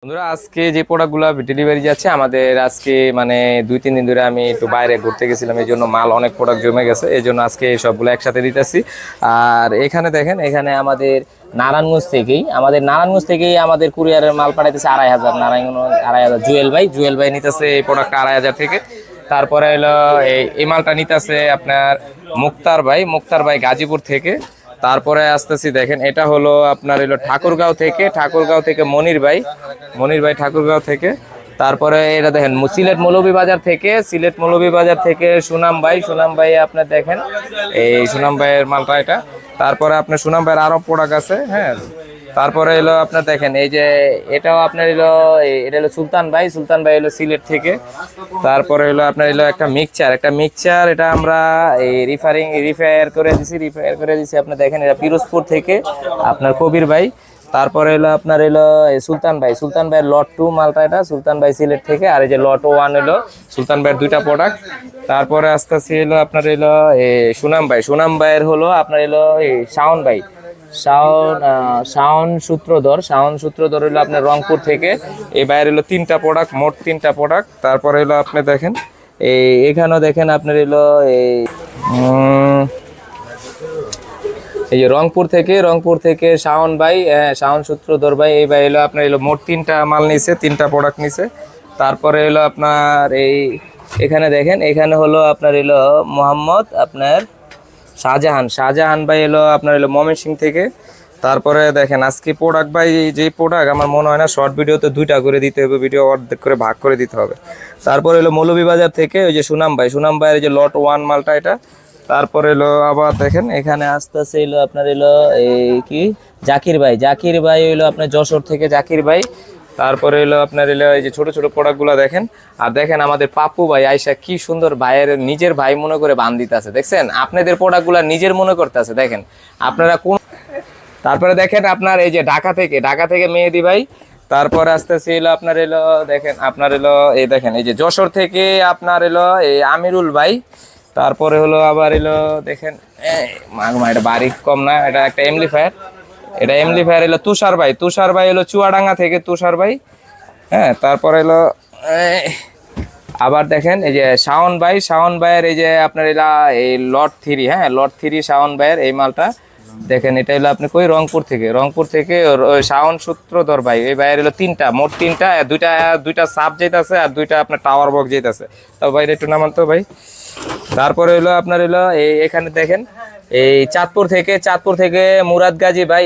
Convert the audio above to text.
বন্ধুরা আজকে যে প্রোডাক্টগুলো ডেলিভারি যাচ্ছে আমাদের আজকে মানে 2-3 দিন ধরে আমি একটু বাইরে ঘুরতে গেছিলাম, এই জন্য মাল অনেক প্রোডাক্ট জমে গেছে, এই জন্য আজকে সবগুলো একসাথে দিতেছি। আর এখানে দেখেন, এখানে আমাদের নারায়ণগঞ্জ থেকেই আমাদের কুরিয়ারের মাল পাঠাইতেছে 2,500, নারায়ণগঞ্জ 2,500। জুয়েল ভাই নিতেছে এই প্রোডাক্টটা 2,500 থেকে। তারপরে হলো এই মালটা নিতেছে আপনার মুক্তার ভাই গাজীপুর থেকে। তারপরে আসতেছি, দেখেন এটা হলো আপনার হলো ঠাকুরগাঁও থেকে মনির ভাই ঠাকুরগাঁও থেকে। তারপরে এটা দেখেন সিলেট মৌলভীবাজার থেকে সুনাম ভাই আপনার দেখেন এই সুনাম ভাইয়ের মালটা এটা। তারপরে আপনার সুনাম ভাইয়ের আরো প্রোডাক্ট আছে, হ্যাঁ। তারপরে এলো আপনার দেখেন এই যে এটাও আপনার এটা হলো সুলতান ভাই হলো সিলেট থেকে। তারপরে হলো আপনার একটা মিক্সচার এটা আমরা এই রিফায়ার করে দিছি আপনার দেখেন, এটা পিরোজপুর থেকে আপনার কবির ভাই। তারপরে হলো আপনার এই সুলতান ভাইয়ের লট 2 মালটা, এটা সুলতান ভাই সিলেট থেকে। আর এই যে লট 1 হলো সুলতান ভাইয়ের 2টা প্রোডাক্ট। তারপরে আসতেছি হলো আপনার এই সুনাম ভাইয়ের হলো আপনার এই শাওন ভাই, শাওন সূত্রধর হলো আপনার রংপুর থেকে। এই বাইরে হলো 3টা প্রোডাক্ট, মোট 3টা প্রোডাক্ট। তারপরে হলো আপনি দেখেন এখানেও দেখেন আপনার এই এই যে রংপুর থেকে শাওন ভাই, শাওন সূত্রধর ভাই, এই ভাই হলো আপনার মোট 3টা মাল নিছে, 3টা প্রোডাক্ট নিছে। তারপরে হলো আপনার এখানে দেখেন, এখানে হলো আপনার মোহাম্মদ আপনার শাহজাহান ভাই এলো আপনার ময়মনসিংহ থেকে। তারপরে দেখেন আজকে প্রোডাক্ট ভাই, যে প্রোডাক্ট আমার মনে হয় না শর্ট ভিডিওতে 2টা করে দিতে হবে, ভিডিও অর্ধেক করে ভাগ করে দিতে হবে। তারপরে হলো মৌলভীবাজার থেকে ওই যে সুনাম ভাইয়ের যে লট 1 মালটা এটা। তারপরে হলো আবার দেখেন এখানে আস্তে আস্তে আপনার এই কি জাকির ভাই হইলো আপনার যশোর থেকে জাকির ভাই। তারপরে হলো আপনার এই যে ছোট ছোট প্রোডাক্টগুলো দেখেন। আর দেখেন আমাদের পাপ্পু ভাই আয়সা কি সুন্দর ভাইয়ের নিজের ভাই মনে করে বান দিতেছে, দেখছেন আপনাদের প্রোডাক্টগুলো নিজের মনে করতেছে, দেখেন আপনারা কোন। তারপরে দেখেন আপনার এই যে ঢাকা থেকে মেহেদি ভাই। তারপরে আসতেছি আপনার দেখেন আপনার এই দেখেন এই যে যশোর থেকে আপনার এই আমিরুল ভাই। তারপরে হলো আবার দেখেন এটা বাড়ি কম না, এটা একটা এমপ্লিফায়ার হলো তুষার ভাই হলো চুয়াডাঙ্গা থেকে তুষার ভাই, হ্যাঁ। তারপরে আবার দেখেন এই যে শাওন ভাইয়ের এই যে আপনার এই লট 3, হ্যাঁ লট 3 শাওন ভাইয়ের এই মালটা দেখেন। এটা হলো আপনি কই রংপুর থেকে শাওন সূত্রধর ভাই, এই ভাইয়ের তিনটা, মোট 3টা, দুইটা সাব যেতেছে আর 2টা আপনার টাওয়ার বক্স যেতেছে। তো ভাই একটু নামান তো ভাই। তারপরে আপনার এখানে দেখেন এই চাঁদপুর থেকে মুরাদ গাজী ভাই।